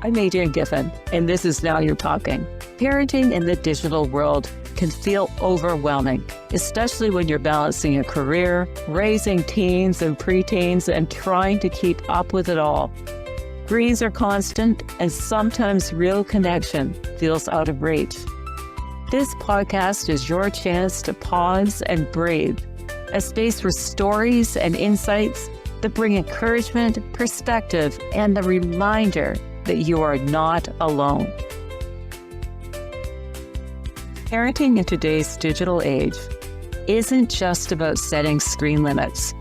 I'm Adrienne Giffen, and this is Now You're Talking. Parenting in the digital world can feel overwhelming, especially when you're balancing a career, raising teens and preteens, and trying to keep up with it all. Screens are constant, and sometimes real connection feels out of reach. This podcast is your chance to pause and breathe, a space for stories and insights that bring encouragement, perspective, and the reminder that you are not alone. Parenting in today's digital age isn't just about setting screen limits.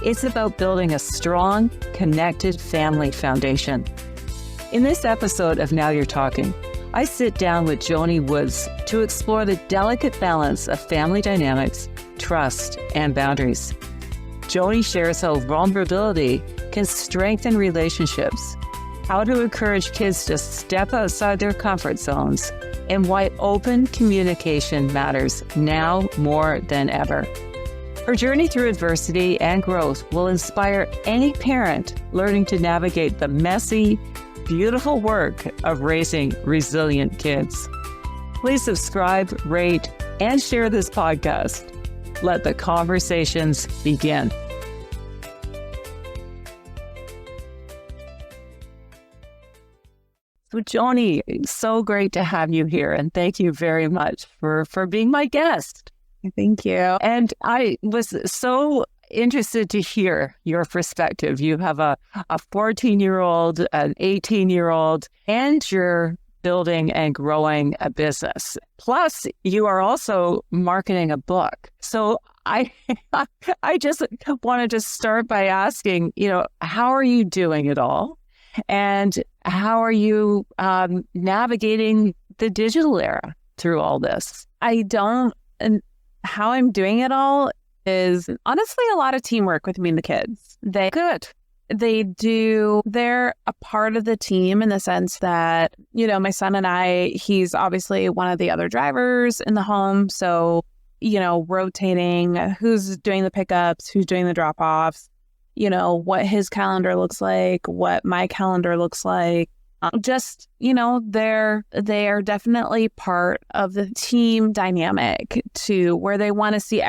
It's about building a strong, connected family foundation. In this episode of Now You're Talking, I sit down with Joni Woods to explore the delicate balance of family dynamics, trust, and boundaries. Joni shares how vulnerability can strengthen relationships, how to encourage kids to step outside their comfort zones, and why open communication matters now more than ever. Her journey through adversity and growth will inspire any parent learning to navigate the messy, beautiful work of raising resilient kids. Please subscribe, rate, and share this podcast. Let the conversations begin. So Joni, so great to have you here, and thank you very much for being my guest. Thank you. And I was so interested to hear your perspective. You have a 14-year-old, an 18-year-old, and you're building and growing a business. Plus, you are also marketing a book. So I just wanted to start by asking, how are you doing it all? And how are you navigating the digital era through all this? And how I'm doing it all is honestly a lot of teamwork with me and the kids. They're a part of the team in the sense that, my son and I, he's obviously one of the other drivers in the home. So, rotating who's doing the pickups, who's doing the drop-offs, what his calendar looks like, what my calendar looks like. They are definitely part of the team dynamic to where they want to see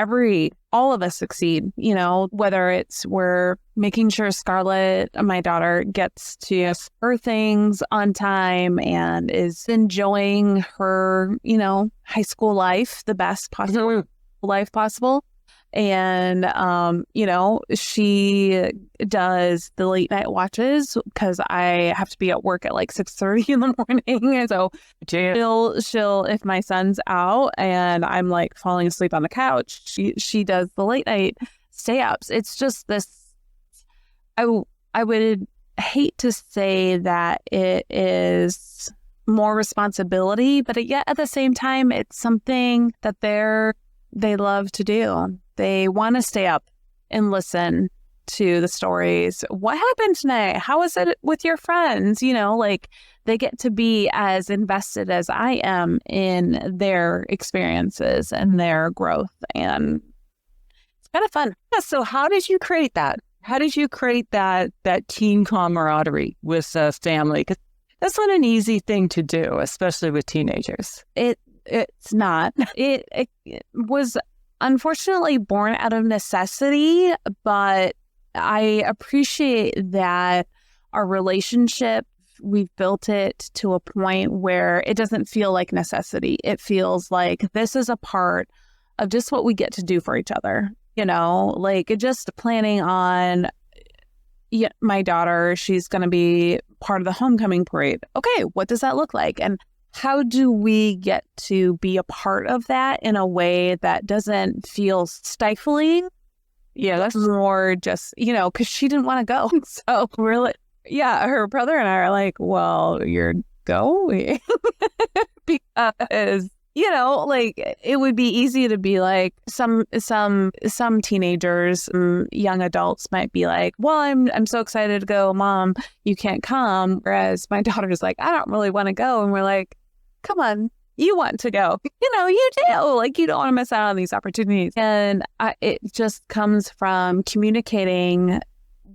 all of us succeed, whether it's we're making sure Scarlett, my daughter, gets to her things on time and is enjoying her, high school life, the best possible life possible. And, she does the late night watches because I have to be at work at like 6:30 in the morning. And so she'll, if my son's out and I'm like falling asleep on the couch, she does the late night stay ups. It's just this, I would hate to say that it is more responsibility, but yet at the same time, it's something that they love to do. They want to stay up and listen to the stories. What happened tonight? How was it with your friends? They get to be as invested as I am in their experiences and their growth. And it's kind of fun. Yeah, so how did you create that? How did you create that teen camaraderie with family? Because that's not an easy thing to do, especially with teenagers. It's not. It was unfortunately born out of necessity, but I appreciate that our relationship, we've built it to a point where it doesn't feel like necessity. It feels like this is a part of just what we get to do for each other, just planning on my daughter, she's going to be part of the homecoming parade. Okay, what does that look like? And how do we get to be a part of that in a way that doesn't feel stifling? Yeah, that's more just, because she didn't want to go. So we're like, her brother and I are like, well, you're going because, it would be easy to be like some teenagers, young adults might be like, well, I'm so excited to go, Mom, you can't come. Whereas my daughter's like, I don't really want to go. And we're like, come on, you want to go. You do. You don't want to miss out on these opportunities. And it just comes from communicating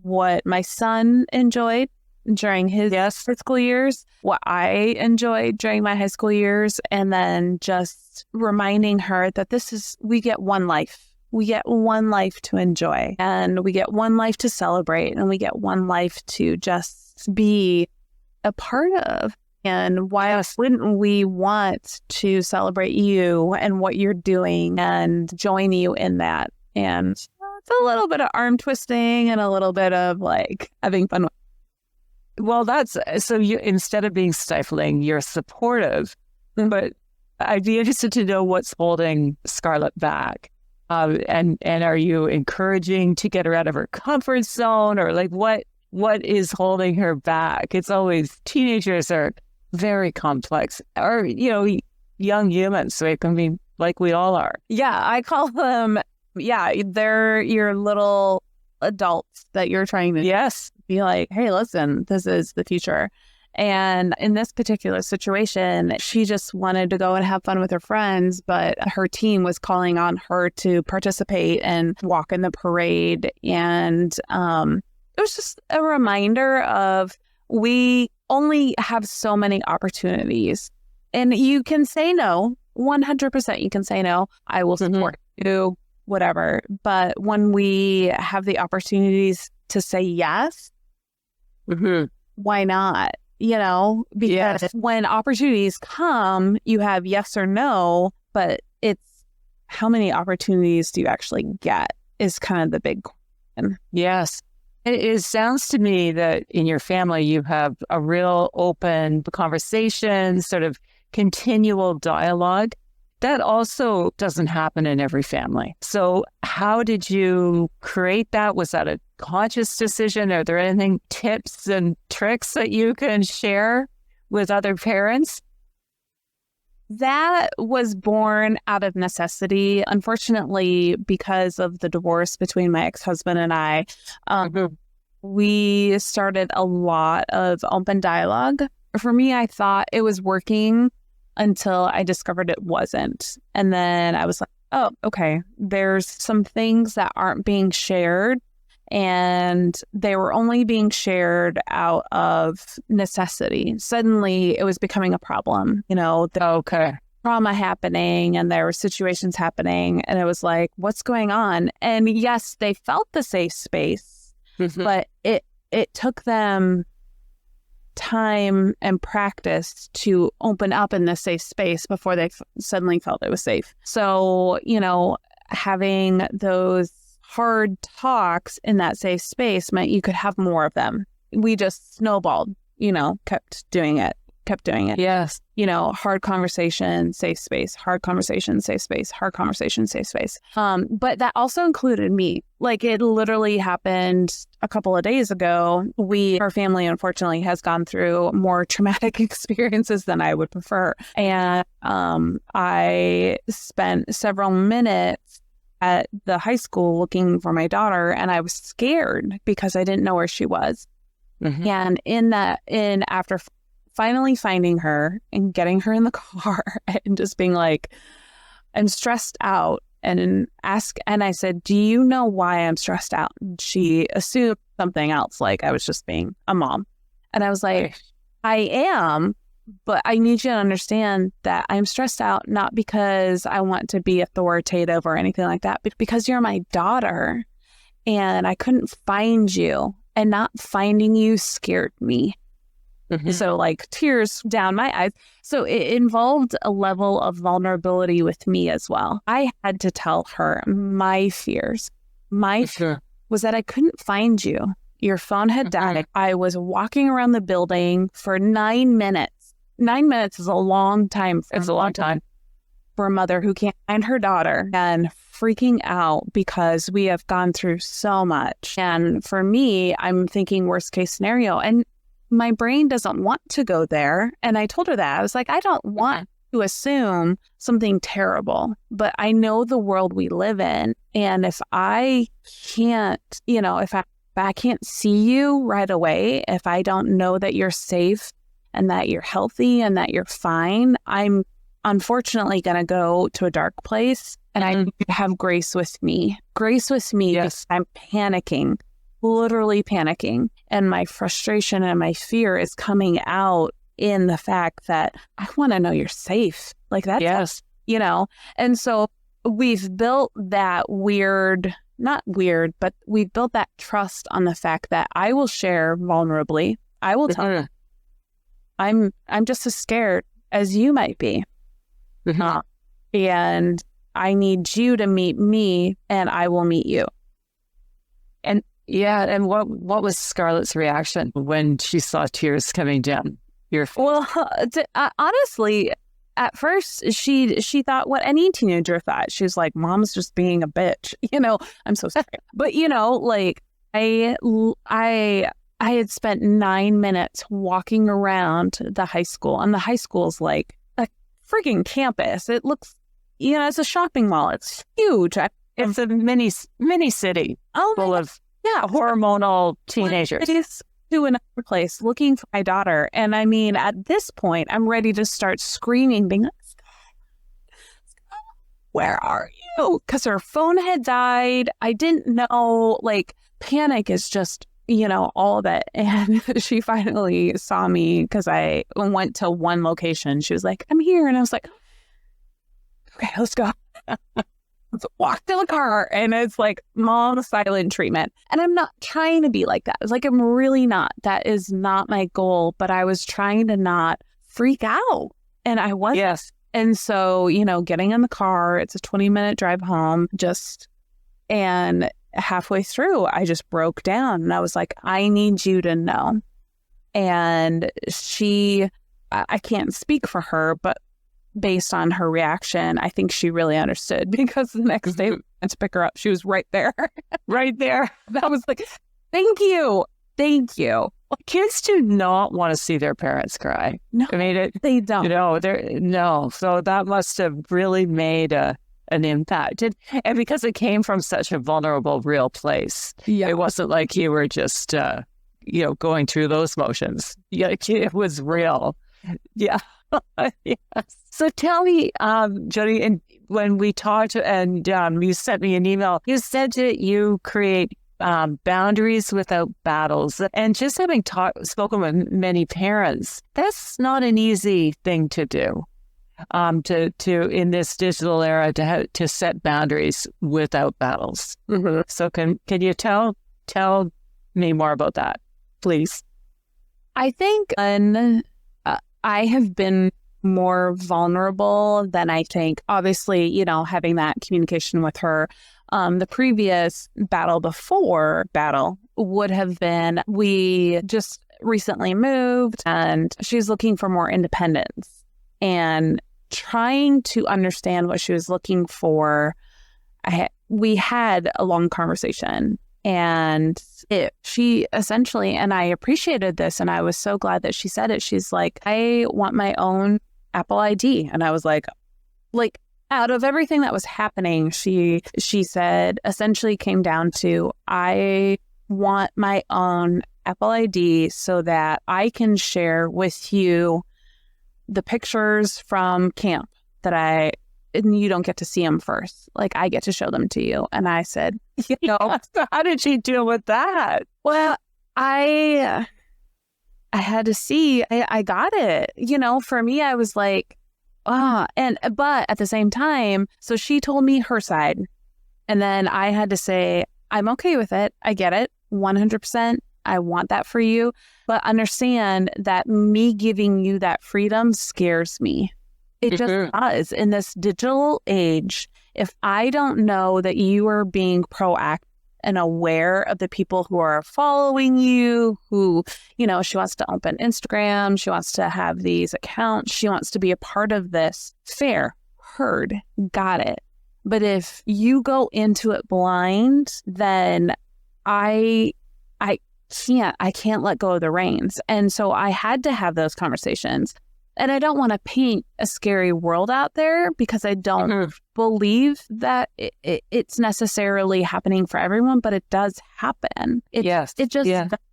what my son enjoyed during his high school years, what I enjoyed during my high school years, and then just reminding her that we get one life. We get one life to enjoy, and we get one life to celebrate, and we get one life to just be a part of. And why wouldn't we want to celebrate you and what you're doing and join you in that? And it's a little bit of arm twisting and a little bit of like having fun. Well, so you, instead of being stifling, you're supportive. But I'd be interested to know what's holding Scarlett back. And are you encouraging to get her out of her comfort zone, or like what is holding her back? It's always, teenagers are very complex, or young humans, so it can be like we all are. Yeah, I call them. Yeah, they're your little adults that you're trying to be like, hey, listen, this is the future. And in this particular situation, she just wanted to go and have fun with her friends, but her team was calling on her to participate and walk in the parade. And it was just a reminder of, we only have so many opportunities. And you can say no, 100% you can say no. I will support you, whatever. But when we have the opportunities to say yes, why not? Because when opportunities come, you have yes or no, but it's how many opportunities do you actually get is kind of the big question. Yes. It sounds to me that in your family, you have a real open conversation, sort of continual dialogue. That also doesn't happen in every family. So how did you create that? Was that a conscious decision? Are there any tips and tricks that you can share with other parents? That was born out of necessity. Unfortunately, because of the divorce between my ex-husband and I, we started a lot of open dialogue. For me, I thought it was working until I discovered it wasn't. And then I was like, oh, okay, there's some things that aren't being shared, and they were only being shared out of necessity. Suddenly it was becoming a problem, trauma happening, and there were situations happening, and it was like, what's going on? And yes, they felt the safe space, but it took them time and practice to open up in this safe space before they suddenly felt it was safe. So, having those hard talks in that safe space meant you could have more of them. We just snowballed, kept doing it. Yes. Hard conversation, safe space, hard conversation, safe space, hard conversation, safe space. But that also included me. Like, it literally happened a couple of days ago. Our family, unfortunately, has gone through more traumatic experiences than I would prefer. And I spent several minutes at the high school looking for my daughter, and I was scared because I didn't know where she was. And after finally finding her and getting her in the car and just being like, I'm stressed out, and I said, do you know why I'm stressed out? And she assumed something else, like I was just being a mom. And I was like, I am, but I need you to understand that I'm stressed out, not because I want to be authoritative or anything like that, but because you're my daughter and I couldn't find you, and not finding you scared me. So like tears down my eyes. So it involved a level of vulnerability with me as well. I had to tell her my fears. My fear was that I couldn't find you. Your phone had died. I was walking around the building for 9 minutes. 9 minutes is a long time. It's a long time for a mother who can't find her daughter, and freaking out because we have gone through so much. And for me, I'm thinking worst case scenario. And my brain doesn't want to go there. And I told her that. I was like, I don't want to assume something terrible, but I know the world we live in. And if I can't, if I can't see you right away, if I don't know that you're safe and that you're healthy and that you're fine, I'm unfortunately going to go to a dark place. And I need to have grace with me. Grace with me because I'm panicking. literally panicking, and my frustration and my fear is coming out in the fact that I want to know you're safe. Like that's, Yes. And so we've built that not weird, but we've built that trust on the fact that I will share vulnerably. I will tell you, I'm just as scared as you might be. And I need you to meet me, and I will meet you. And what was Scarlett's reaction when she saw tears coming down your face? Well, honestly, at first she thought what any teenager thought. She was like, "Mom's just being a bitch." I'm so sorry. But like I had spent 9 minutes walking around the high school, and the high school's like a freaking campus. It looks, it's a shopping mall. It's huge. It's a mini city full of hormonal teenagers. To another place looking for my daughter. And I mean, at this point, I'm ready to start screaming, being like, "Where are you?" Because her phone had died. I didn't know, panic is just, all of it. And she finally saw me because I went to one location. She was like, "I'm here." And I was like, "Okay, let's go." Let's walk to the car. And it's like mom silent treatment. And I'm not trying to be like that. It's like, I'm really not. That is not my goal. But I was trying to not freak out. And I wasn't. Yes. And so, getting in the car, it's a 20-minute drive home, and halfway through, I just broke down. And I was like, "I need you to know." And I can't speak for her, but based on her reaction, I think she really understood, because the next day we went to pick her up. She was right there. Right there. That was like, thank you. Well, kids do not want to see their parents cry. No, I mean, they don't. No. So that must have really made an impact. And because it came from such a vulnerable, real place, it wasn't like you were just, going through those motions. Yeah, it was real. Yeah. Yes. So tell me, Joni, and when we talked and you sent me an email, you said that you create boundaries without battles. And just having spoken with many parents, that's not an easy thing to do. To in this digital era to set boundaries without battles. Mm-hmm. So can you tell me more about that, please? I think I have been more vulnerable than I think. Obviously, having that communication with her, the previous battle would have been, we just recently moved and she's looking for more independence, and trying to understand what she was looking for. We had a long conversation. And she essentially, and I appreciated this, and I was so glad that she said it. She's like, "I want my own Apple ID." And I was like, out of everything that was happening, she said, essentially came down to, "I want my own Apple ID so that I can share with you the pictures from camp and you don't get to see them first. I get to show them to you." And I said, So how did she deal with that? Well, I had to see, I got it. For me, I was like, but at the same time, so she told me her side. And then I had to say, I'm okay with it. I get it. 100%. I want that for you. But understand that me giving you that freedom scares me. It just does. In this digital age, if I don't know that you are being proactive and aware of the people who are following you, who, she wants to open Instagram, she wants to have these accounts, she wants to be a part of this, fair, heard, got it. But if you go into it blind, then I can't let go of the reins. And so I had to have those conversations. And I don't want to paint a scary world out there, because I don't believe that it's necessarily happening for everyone, but it does happen. It just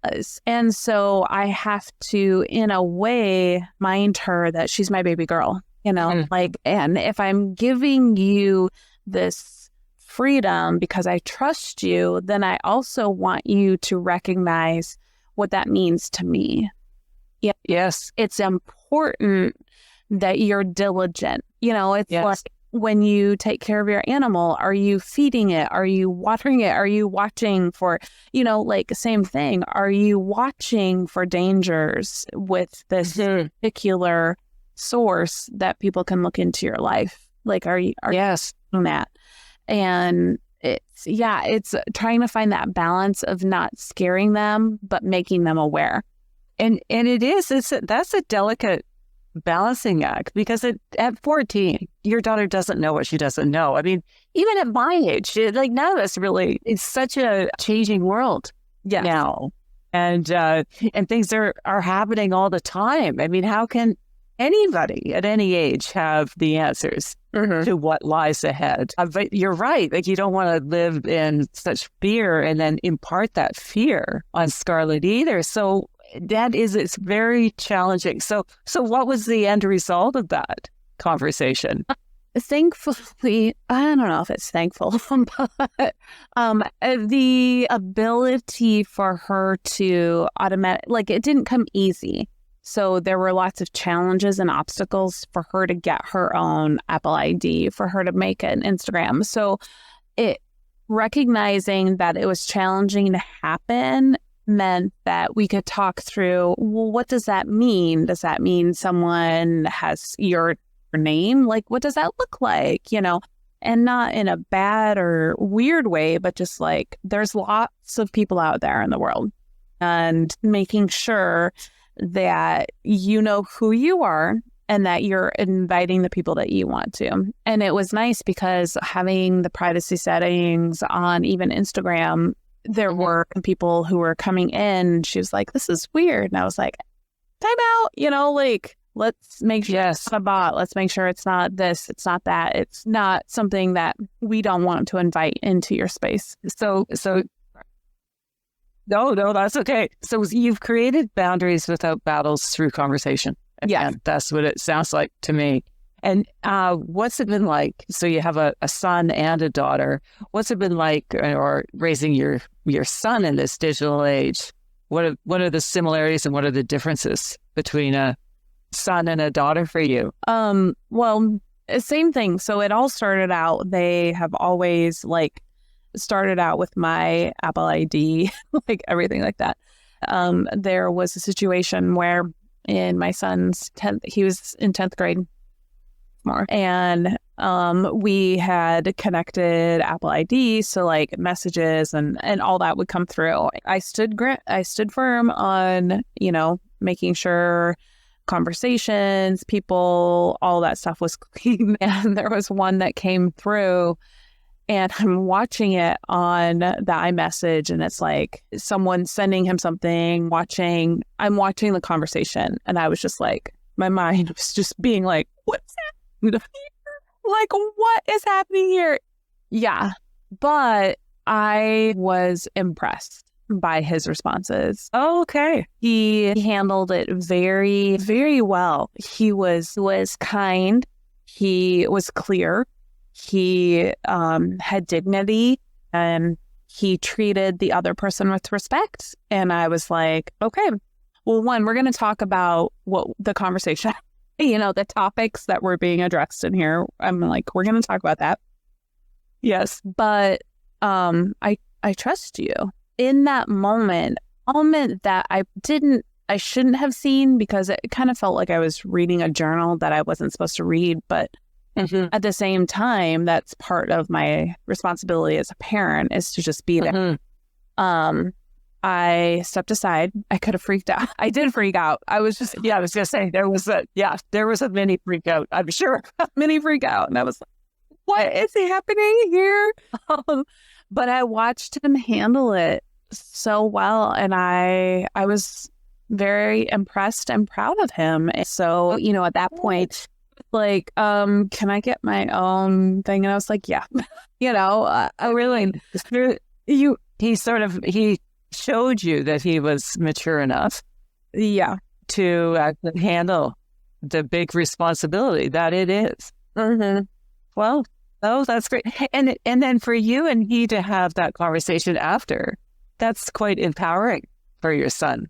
does. And so I have to, in a way, mind her that she's my baby girl, and if I'm giving you this freedom because I trust you, then I also want you to recognize what that means to me. Yeah. Yes. It's important that you're diligent. It's Yes. like when you take care of your animal, are you feeding it? Are you watering it? Are you watching for, like same thing. Are you watching for dangers with this particular source that people can look into your life? Like, are you Yes. doing that? And it's trying to find that balance of not scaring them, but making them aware. And that's a delicate balancing act, because at 14, your daughter doesn't know what she doesn't know. I mean, even at my age, like none of us really, it's such a changing world now. And things are happening all the time. I mean, how can anybody at any age have the answers to what lies ahead? But you're right. Like, you don't want to live in such fear and then impart that fear on Scarlett either. So it's very challenging. So what was the end result of that conversation? Thankfully, I don't know if it's thankful, but the ability for her to like, it didn't come easy. So there were lots of challenges and obstacles for her to get her own Apple ID, for her to make an Instagram. So recognizing that it was challenging to happen meant that we could talk through, well, what does that mean? Does that mean someone has your name? Like, what does that look like? And not in a bad or weird way, but just like, there's lots of people out there in the world, and making sure that you know who you are and that you're inviting the people that you want to. And it was nice because having the privacy settings on even Instagram, there were people who were coming in. She was like, this is weird. And I was like, time out, like, let's make sure it's not a bot. Let's make sure it's not this, it's not that. It's not something that we don't want to invite into your space. So no, that's okay. So you've created boundaries without battles through conversation. Yeah. And that's what it sounds like to me. And what's it been like? So you have a son and a daughter. What's it been like, or raising your son in this digital age? What are the similarities and what are the differences between a son and a daughter for you? Well, same thing. So it all started out, they have always started out with my Apple ID, like everything like that. There was a situation where in my son's 10th, he was in 10th grade more, and we had connected Apple ID, so like messages and all that would come through. I stood firm on, making sure conversations, people, all that stuff was clean. And there was one that came through, and I'm watching it on the iMessage, and it's like someone sending him something, I'm watching the conversation, and I was just like, my mind was just being like, what's happening? Like, what is happening here? Yeah. But I was impressed by his responses. Oh, okay. He handled it very, very well. He was kind. He was clear. He had dignity, and he treated the other person with respect. And I was like, okay, well, one, we're going to talk about what the conversation, the topics that were being addressed in here. I'm like, we're going to talk about that. Yes. But I trust you. In that moment that I shouldn't have seen, because it kind of felt like I was reading a journal that I wasn't supposed to read. But at the same time, that's part of my responsibility as a parent, is to just be there. I stepped aside. I could have freaked out. I did freak out. I was just, I was going to say, there was a mini freak out, I'm sure. Mini freak out. And I was like, what is happening here? But I watched him handle it so well. And I was very impressed and proud of him. And so, at that point, like, can I get my own thing? And I was like, yeah, I really, he showed you that he was mature enough, to handle the big responsibility that it is. Mm-hmm. Well, Oh, that's great. And then for you and he to have that conversation after, that's quite empowering for your son,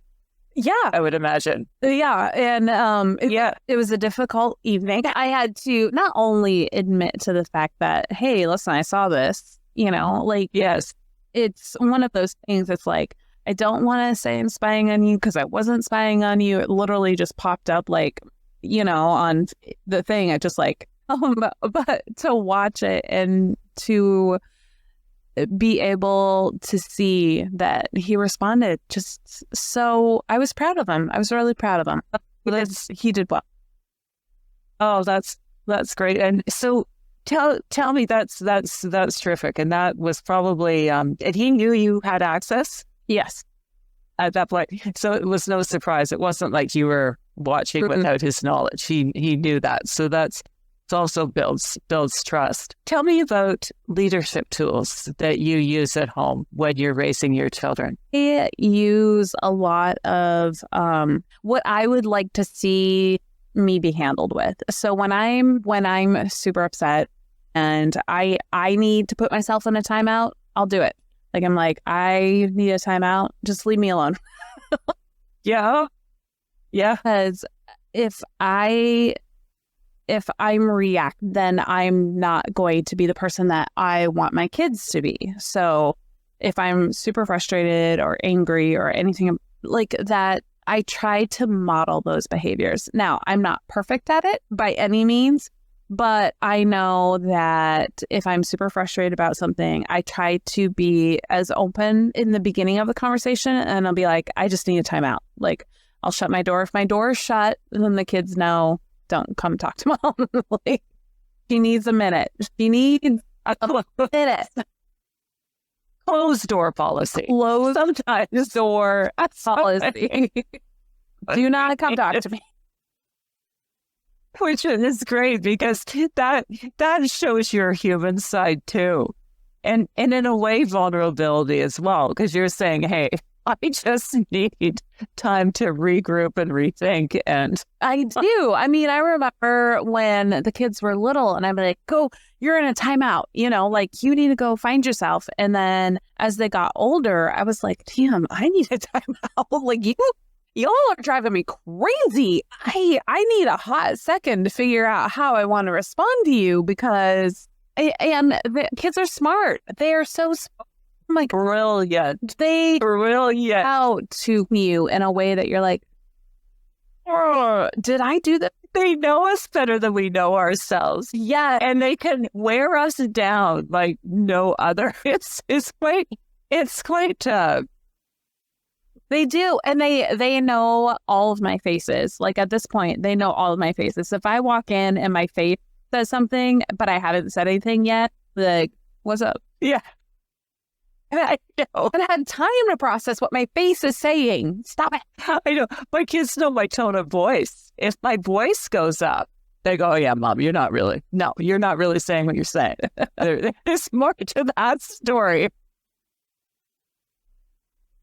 Yeah. I would imagine. Yeah. And it was a difficult evening. I had to not only admit to the fact that, hey, listen, I saw this, like, Yes. it's one of those things. It's like, I don't want to say I'm spying on you because I wasn't spying on you. It literally just popped up like, on the thing. I just like, but to watch it and to be able to see that he responded just so, I was proud of him. I was really proud of him because he did well. Oh, that's great. And so tell me, that's terrific. And that was probably and he knew you had access Yes. at that point. So it was no surprise. It wasn't like you were watching without his knowledge. He knew that. So it also builds trust. Tell me about leadership tools that you use at home when you're raising your children. I use a lot of what I would like to see me be handled with. So when I'm super upset and I need to put myself in a timeout, I'll do it. Like, I'm like, I need a timeout. Just leave me alone. Yeah. Yeah. Because if I'm react, then I'm not going to be the person that I want my kids to be. So if I'm super frustrated or angry or anything like that, I try to model those behaviors. Now, I'm not perfect at it by any means, but I know that if I'm super frustrated about something, I try to be as open in the beginning of the conversation, and I'll be like, I just need a timeout. Like, I'll shut my door. If my door is shut, then the kids know, don't come talk to mom. Like, she needs a minute. She needs a minute. Closed door policy. Sometimes door policy. Do not come talk to me. Which is great because that shows your human side too. And in a way, vulnerability as well, because you're saying, hey, I just need time to regroup and rethink. And I do. I mean, I remember when the kids were little and I'm like, go, you're in a timeout, like you need to go find yourself. And then as they got older, I was like, damn, I need a timeout. Like, y'all are driving me crazy. I need a hot second to figure out how I want to respond to you because, and the kids are smart. They are so smart. I'm like, brilliant. They brilliant out to you in a way that you're like, oh, did I do that? They know us better than we know ourselves. Yeah. And they can wear us down like no other. It's quite they do. And they know all of my faces. Like at this point, they know all of my faces. If I walk in and my face says something, but I haven't said anything yet, like, what's up? Yeah. I know. And I had time to process what my face is saying. Stop it. I know. My kids know my tone of voice. If my voice goes up, they go, oh, yeah, Mom, you're not really saying what you're saying. There's more to that story.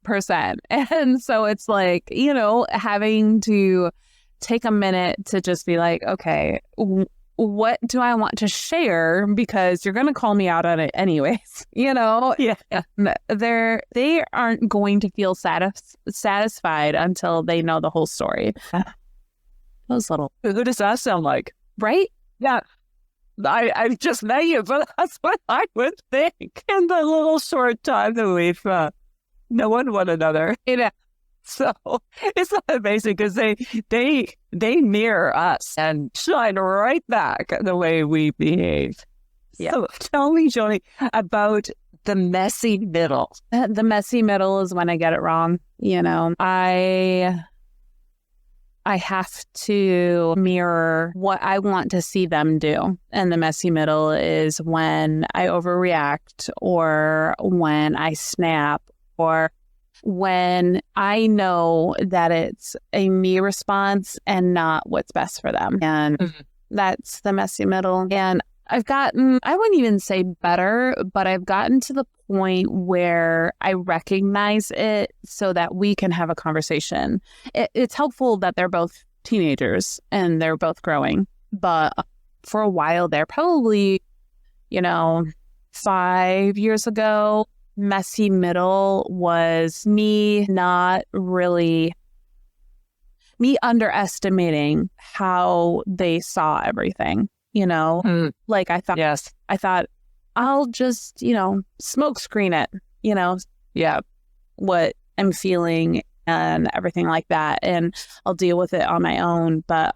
Percent. And so it's like, having to take a minute to just be like, okay, what do I want to share? Because you're going to call me out on it anyways, Yeah. They aren't going to feel satisfied until they know the whole story. Those little... Who does that sound like? Right? Yeah. I just met you, but that's what I would think in the little short time that we've known one another. So it's not amazing because they mirror us and shine right back the way we behave. Yeah. So tell me, Joni, about the messy middle. The messy middle is when I get it wrong. I have to mirror what I want to see them do. And the messy middle is when I overreact or when I snap or when I know that it's a me response and not what's best for them. And that's the messy middle. And I've gotten, I wouldn't even say better, but I've gotten to the point where I recognize it so that we can have a conversation. It's helpful that they're both teenagers and they're both growing, but for a while they're probably 5 years ago, messy middle was me underestimating how they saw everything, like I thought I'll just, smoke screen it, what I'm feeling and everything like that. And I'll deal with it on my own. But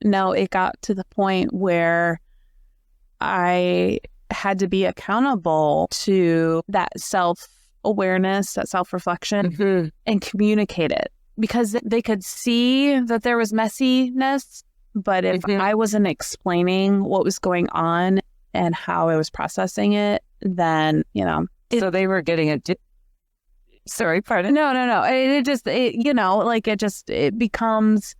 no, it got to the point where I had to be accountable to that self-awareness, that self-reflection, and communicate it, because they could see that there was messiness. But if I wasn't explaining what was going on and how I was processing it, then, so they were getting it. Sorry, pardon? No. It becomes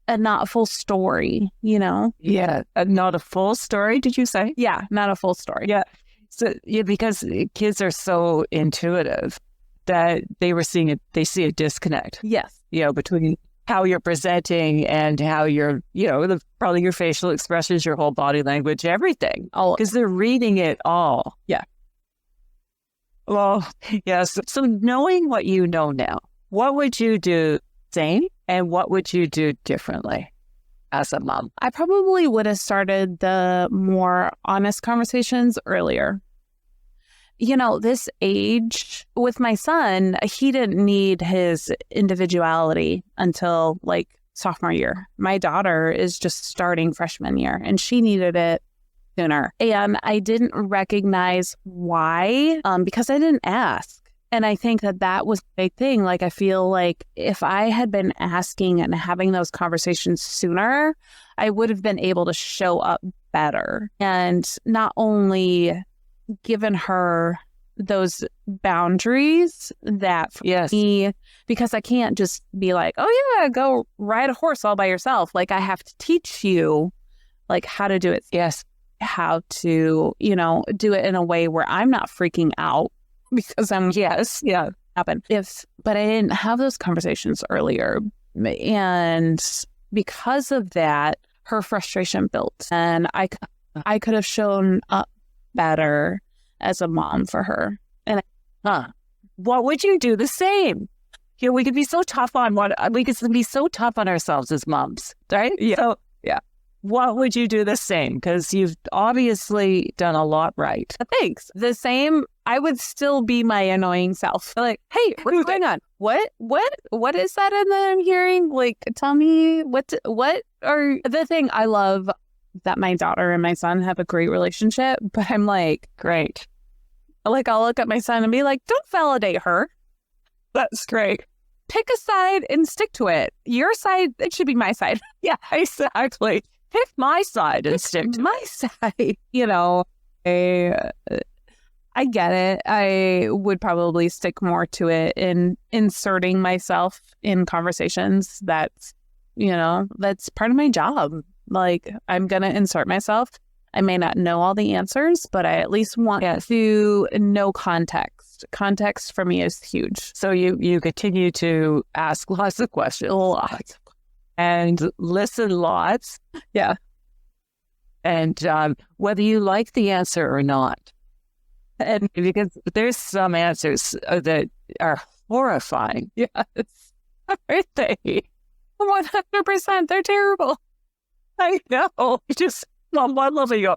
a not full story, Yeah. Not a full story, did you say? Yeah, not a full story. Yeah. So, because kids are so intuitive that they see a disconnect. Yes. Between how you're presenting and how you're, probably your facial expressions, your whole body language, everything. Because they're reading it all. Yeah. Well, yes. So knowing what you know now, what would you do same and what would you do differently as a mom? I probably would have started the more honest conversations earlier. This age with my son, he didn't need his individuality until sophomore year. My daughter is just starting freshman year and she needed it sooner. And I didn't recognize why, because I didn't ask. And I think that was a big thing. I feel like if I had been asking and having those conversations sooner, I would have been able to show up better and not only given her those boundaries that for me, because I can't just be like, oh yeah, go ride a horse all by yourself. I have to teach you how to do it. Yes. How to, do it in a way where I'm not freaking out because I'm happen. But I didn't have those conversations earlier. And because of that, her frustration built, and I could have shown up better as a mom for her. And what would you do the same? We could be so tough on ourselves as moms, right? Yeah. So, yeah. What would you do the same? Because you've obviously done a lot right. Thanks. The same. I would still be my annoying self. Hey, what's going on? What is that in that I'm hearing? Tell me what are the thing. I love that my daughter and my son have a great relationship, but I'm great. I'll look at my son and be like, don't validate her. That's great. Pick a side and stick to it. Your side, it should be my side. Yeah, exactly. Pick my side and stick to my side. I get it. I would probably stick more to it in inserting myself in conversations. That's part of my job. I'm going to insert myself. I may not know all the answers, but I at least want to know context. Context for me is huge. So you continue to ask lots of questions. And listen lots. Yeah. And whether you like the answer or not. And because there's some answers that are horrifying. Yes. Aren't they? 100%. They're terrible. I know. On one level, you go,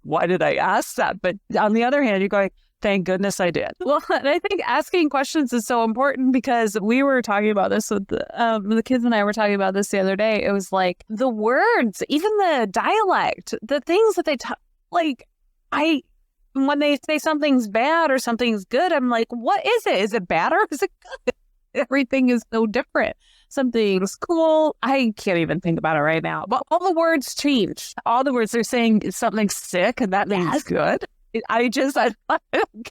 why did I ask that? But on the other hand, you're going, thank goodness I did. Well, and I think asking questions is so important because we were talking about this with the kids and I were talking about this the other day. It was the words, even the dialect, the things that they talk, when they say something's bad or something's good, I'm like, what is it? Is it bad or is it good? Everything is so different. Something's cool. I can't even think about it right now. But all the words change. All the words, they're saying something's sick and that means good. I don't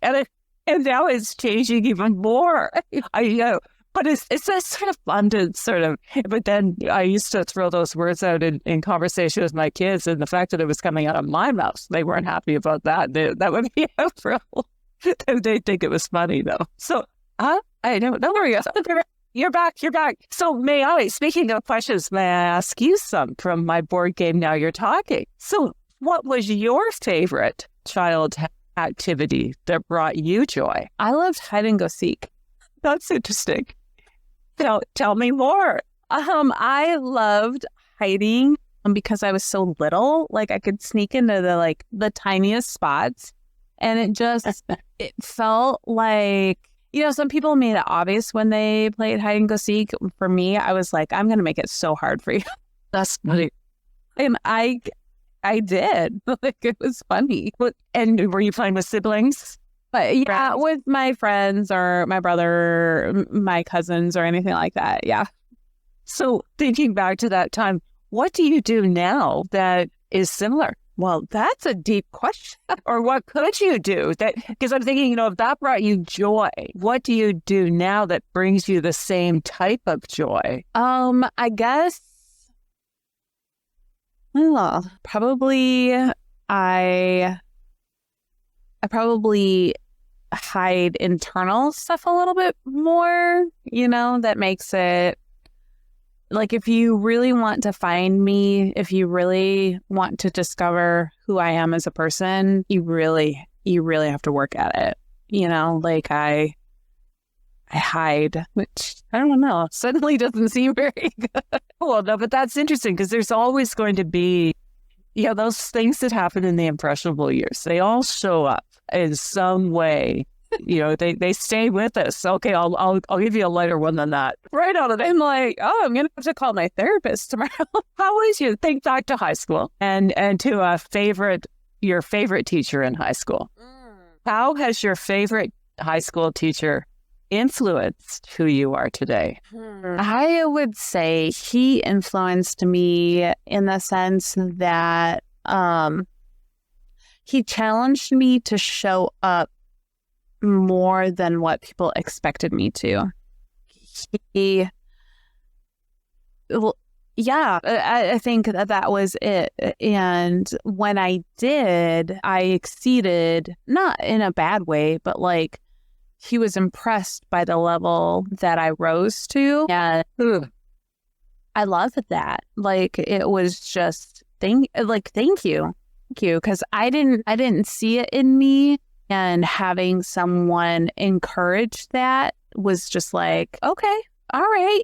get it. And now it's changing even more. But it's that sort of abundance but then I used to throw those words out in conversation with my kids, and the fact that it was coming out of my mouth, they weren't happy about that. That would be a thrill. They think it was funny though. So, I don't know where you are. You're back. So speaking of questions, may I ask you some from my board game Now You're Talking? So What was your favorite child activity that brought you joy? I loved hide and go seek. That's interesting. Tell me more. I loved hiding because I was so little. Like I could sneak into the tiniest spots, and it felt like, some people made it obvious when they played hide and go seek. For me, I was like, I'm going to make it so hard for you. That's funny. And I did. Like, it was funny. And were you playing with siblings? But yeah, Friends? with my friends or my brother, my cousins or anything like that. Yeah. So thinking back to that time, what do you do now that is similar? Well, that's a deep question. Or what could you do? Because I'm thinking, if that brought you joy, what do you do now that brings you the same type of joy? I guess, well, probably I probably hide internal stuff a little bit more, that makes it like, if you really want to find me, if you really want to discover who I am as a person, you really have to work at it. Like I hide, which I don't know, suddenly doesn't seem very good. Well, no, but that's interesting because there's always going to be, those things that happen in the impressionable years. They all show up in some way. They stay with us. Okay, I'll give you a lighter one than that. Right on it. I'm like, I'm gonna have to call my therapist tomorrow. How was you? Think back to high school and to your favorite teacher in high school. How has your favorite high school teacher influenced who you are today? I would say he influenced me in the sense that he challenged me to show up more than what people expected me to. I think that was it. And when I did, I exceeded, not in a bad way, but like he was impressed by the level that I rose to. And I loved that. Like, it was just, thank you. Because I didn't see it in me. And having someone encourage that was just like, okay, all right.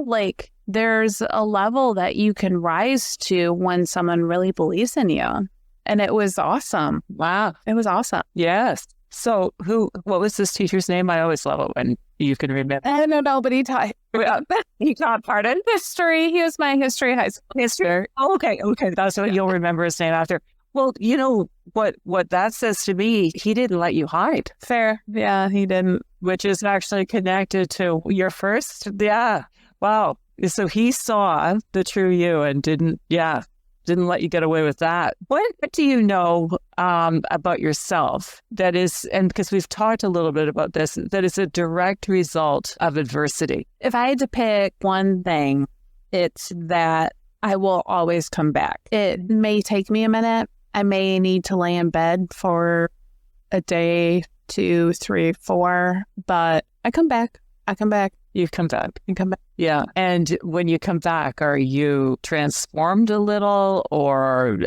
Like, there's a level that you can rise to when someone really believes in you. And it was awesome. Wow. It was awesome. Yes. So what was this teacher's name? I always love it when you can remember. I don't know, but he taught pardon? History. He was my history high school. History. Oh, okay. That's what you'll remember his name after. Well, what that says to me, he didn't let you hide. Fair. Yeah, he didn't. Which is actually connected to your first. Yeah. Wow. So he saw the true you and didn't let you get away with that. What do you know about yourself that is, and because we've talked a little bit about this, that is a direct result of adversity? If I had to pick one thing, it's that I will always come back. It may take me a minute. I may need to lay in bed for a day, 2, 3, 4, but I come back. You come back. You come back. Yeah. And when you come back, are you transformed a little? Or,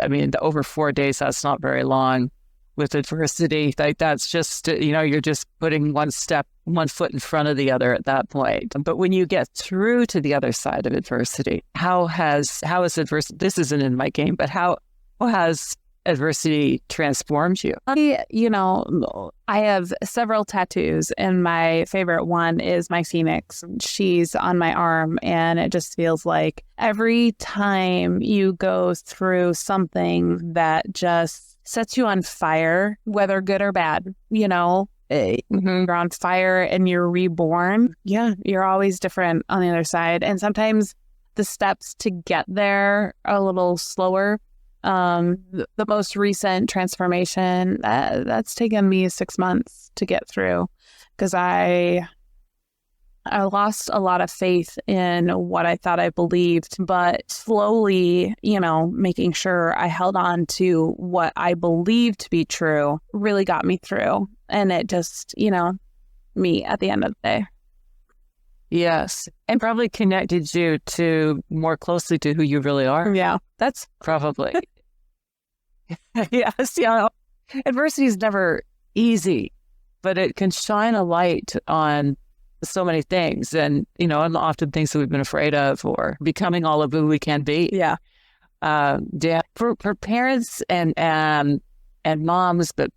over 4 days, that's not very long with adversity. Like, that's just, you're just putting one foot in front of the other at that point. But when you get through to the other side of adversity, how has adversity, this isn't in my game, but how has adversity transformed you? I have several tattoos, and my favorite one is my phoenix. She's on my arm, and it just feels like every time you go through something that just sets you on fire, whether good or bad, you're on fire and you're reborn. Yeah, you're always different on the other side. And sometimes the steps to get there are a little slower. The most recent transformation, that's taken me 6 months to get through, because I lost a lot of faith in what I thought I believed, but slowly, making sure I held on to what I believed to be true really got me through. And it just, me at the end of the day. Yes. And probably connected you to more closely to who you really are. Yeah. That's probably. Yes, yeah. Adversity is never easy, but it can shine a light on so many things, and often things that we've been afraid of, or becoming all of who we can be. Yeah. Yeah. For parents and moms, but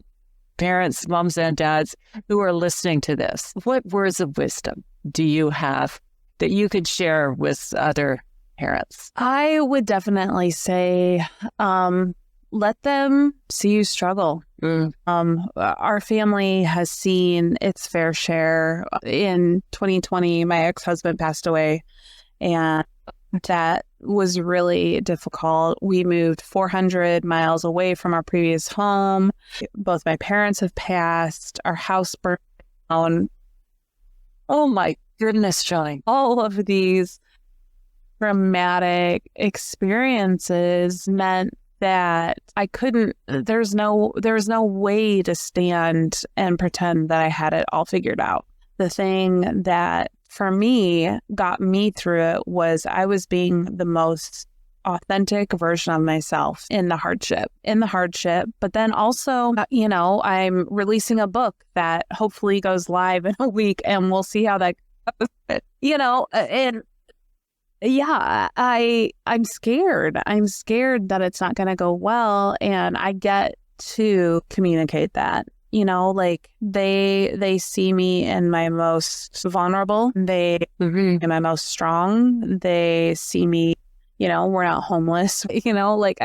parents, moms and dads who are listening to this, what words of wisdom do you have that you could share with other parents? I would definitely say, let them see you struggle. Our family has seen its fair share. In 2020, my ex-husband passed away, and that was really difficult. We moved 400 miles away from our previous home. Both my parents have passed. Our house burned down. Oh my goodness, Joni. All of these traumatic experiences meant that I couldn't, there's no way to stand and pretend that I had it all figured out. The thing that for me got me through it was I was being the most authentic version of myself in the hardship, but then also, I'm releasing a book that hopefully goes live in a week, and we'll see how that goes. And yeah, I'm scared. I'm scared that it's not going to go well. And I get to communicate that, like they see me in my most vulnerable. They in my most strong. They see me, we're not homeless, like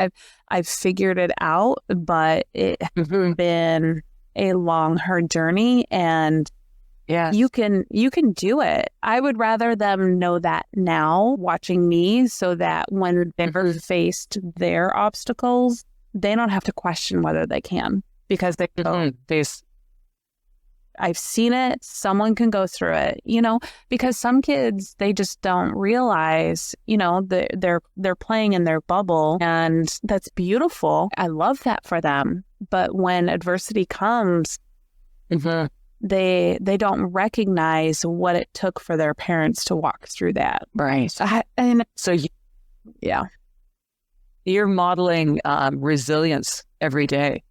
I've figured it out, but it's been a long, hard journey, and yeah, you can do it. I would rather them know that now, watching me, so that when they've faced their obstacles, they don't have to question whether they can, because they I've seen it. Someone can go through it, because some kids, they just don't realize, they're playing in their bubble, and that's beautiful. I love that for them. But when adversity comes, they don't recognize what it took for their parents to walk through that. Right. You're modeling resilience every day,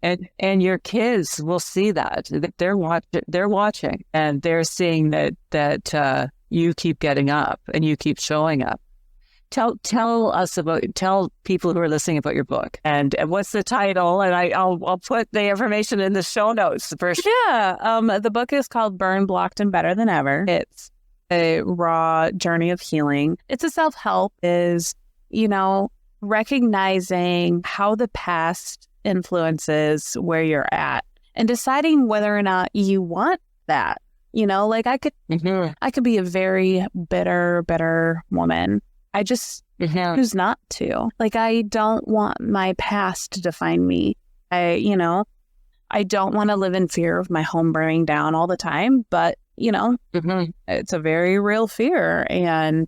and your kids will see that. They're watching, and they're seeing that you keep getting up and you keep showing up. Tell people who are listening about your book, and what's the title, and I'll put the information in the show notes first. Yeah, the book is called Burn, Blocked, and Better Than Ever. It's a raw journey of healing. It's a self-help, is recognizing how the past influences where you're at, and deciding whether or not you want that. Like I could be a very bitter woman. I just choose not to. Like, I don't want my past to define me. I don't want to live in fear of my home burning down all the time, but, it's a very real fear. And,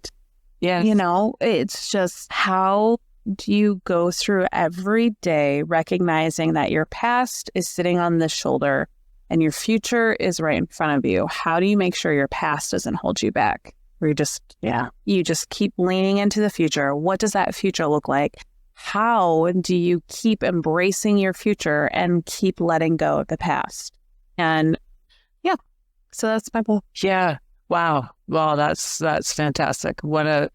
it's just, how do you go through every day recognizing that your past is sitting on this shoulder and your future is right in front of you? How do you make sure your past doesn't hold you back? Where you just keep leaning into the future. What does that future look like? How do you keep embracing your future and keep letting go of the past? And so that's my book. Yeah. Wow. Well, that's fantastic. What a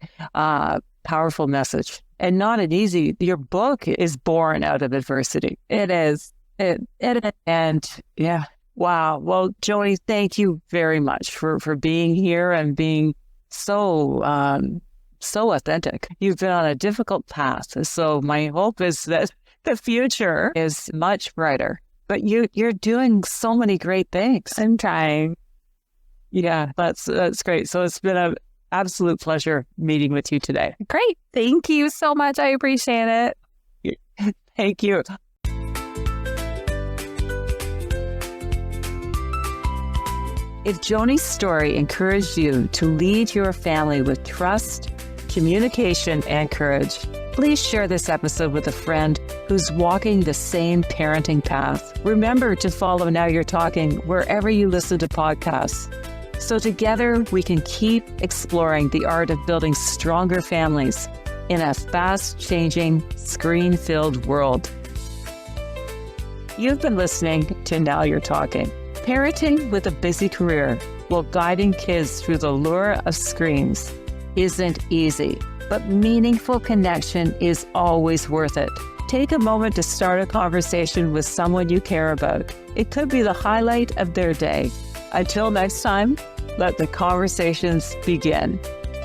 powerful message, and not an easy. Your book is born out of adversity. It is. And yeah. Wow. Well, Joni, thank you very much for being here and being so authentic. You've been on a difficult path. So my hope is that the future is much brighter. But you're doing so many great things. I'm trying. Yeah, that's great. So it's been an absolute pleasure meeting with you today. Great. Thank you so much. I appreciate it. Thank you. If Joni's story encouraged you to lead your family with trust, communication, and courage, please share this episode with a friend who's walking the same parenting path. Remember to follow Now You're Talking wherever you listen to podcasts, so together we can keep exploring the art of building stronger families in a fast-changing, screen-filled world. You've been listening to Now You're Talking. Parenting with a busy career while guiding kids through the lure of screens isn't easy, but meaningful connection is always worth it. Take a moment to start a conversation with someone you care about. It could be the highlight of their day. Until next time, let the conversations begin.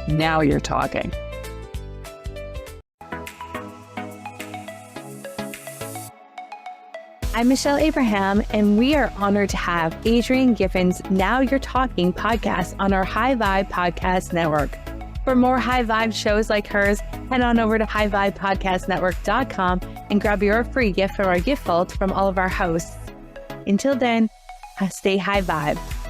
Now you're talking. I'm Michelle Abraham, and we are honored to have Adrienne Giffen's Now You're Talking podcast on our High Vibe Podcast Network. For more high vibe shows like hers, head on over to highvibepodcastnetwork.com and grab your free gift from our gift vault from all of our hosts. Until then, stay high vibe.